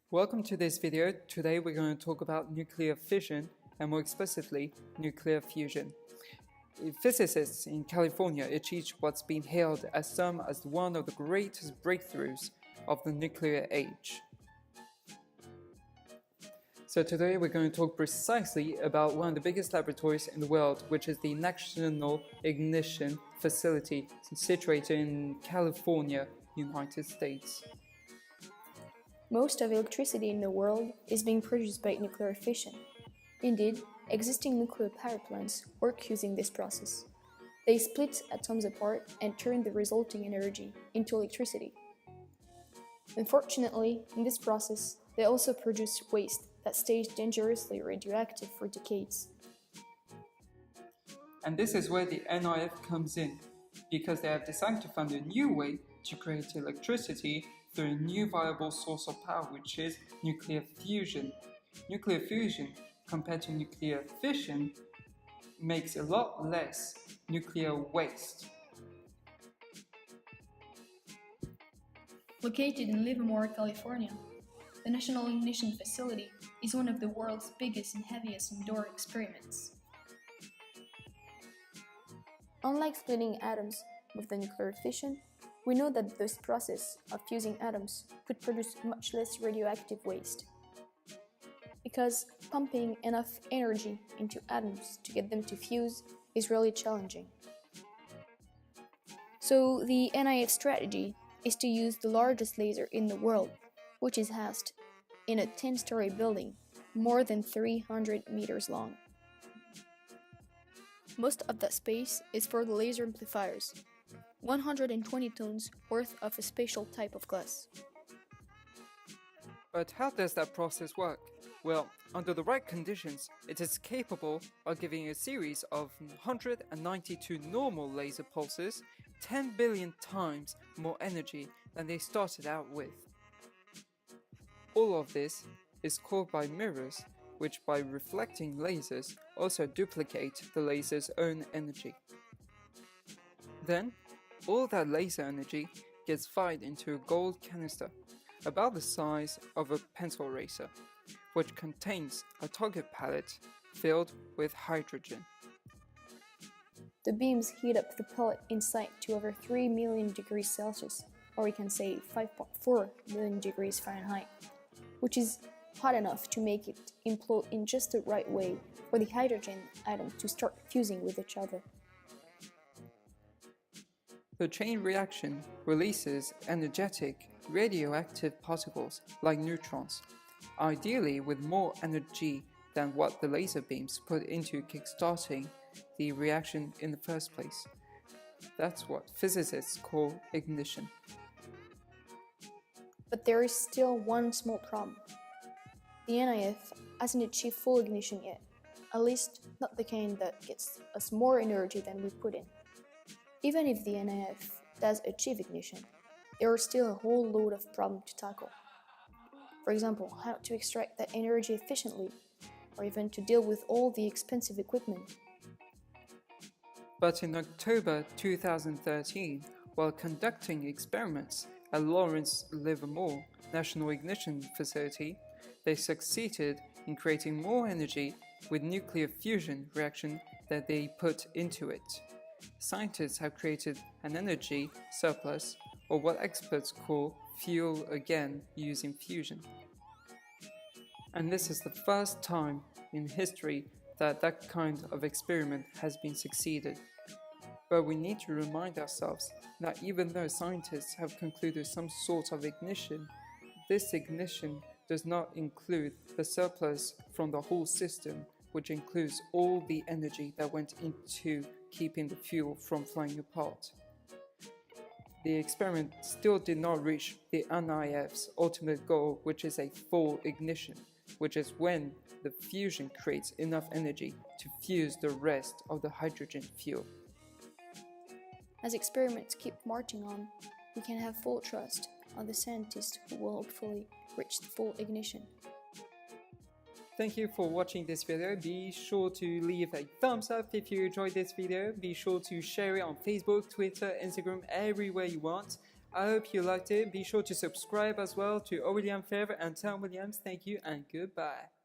Welcome to this video. Today we're going to talk about nuclear fission and more explicitly, nuclear fusion. Physicists in California achieved what's been hailed as some as one of the greatest breakthroughs of the nuclear age. So today we're going to talk precisely about one of the biggest laboratories in the world, which is the National Ignition Facility situated in California, United States. Most of electricity in the world is being produced by nuclear fission. Indeed, existing nuclear power plants work using this process. They split atoms apart and turn the resulting energy into electricity. Unfortunately, in this process, they also produce waste that stays dangerously radioactive for decades. And this is where the NIF comes in, because they have decided to find a new way to create electricity through a new viable source of power, which is nuclear fusion. Nuclear fusion, compared to nuclear fission, makes a lot less nuclear waste. Located in Livermore, California, the National Ignition Facility is one of the world's biggest and heaviest indoor experiments. Unlike splitting atoms with the nuclear fission, we know that this process of fusing atoms could produce much less radioactive waste. Because pumping enough energy into atoms to get them to fuse is really challenging. So the NIF strategy is to use the largest laser in the world, which is housed in a 10-story building, more than 300 meters long. Most of that space is for the laser amplifiers, 120 tons worth of a special type of glass. But how does that process work? Well, under the right conditions, it is capable of giving a series of 192 normal laser pulses 10 billion times more energy than they started out with. All of this is caused by mirrors, which by reflecting lasers also duplicate the laser's own energy. Then, all that laser energy gets fired into a gold canister, about the size of a pencil eraser, which contains a target pallet filled with hydrogen. The beams heat up the pellet inside to over 3 million degrees Celsius, or we can say 5.4 million degrees Fahrenheit, which is hot enough to make it implode in just the right way for the hydrogen atoms to start fusing with each other. The chain reaction releases energetic, radioactive particles like neutrons, ideally with more energy than what the laser beams put into kickstarting the reaction in the first place. That's what physicists call ignition. But there is still one small problem. The NIF hasn't achieved full ignition yet, at least not the kind that gets us more energy than we put in. Even if the NIF does achieve ignition, there are still a whole load of problems to tackle. For example, how to extract that energy efficiently, or even to deal with all the expensive equipment. But in October 2013, while conducting experiments at Lawrence Livermore National Ignition Facility, they succeeded in creating more energy with nuclear fusion reaction than they put into it. Scientists have created an energy surplus, or what experts call fuel again using fusion. And this is the first time in history that that kind of experiment has been succeeded. But we need to remind ourselves that even though scientists have concluded some sort of ignition, this ignition does not include the surplus from the whole system, which includes all the energy that went into keeping the fuel from flying apart. The experiment still did not reach the NIF's ultimate goal, which is a full ignition, which is when the fusion creates enough energy to fuse the rest of the hydrogen fuel. As experiments keep marching on, we can have full trust on the scientists who will hopefully reach the full ignition. Thank you for watching this video. Be sure to leave a thumbs up if you enjoyed this video. Be sure to share it on Facebook, Twitter, Instagram, everywhere you want. I hope you liked it. Be sure to subscribe as well to Auréliane FEVRE and tell Williams thank you and goodbye.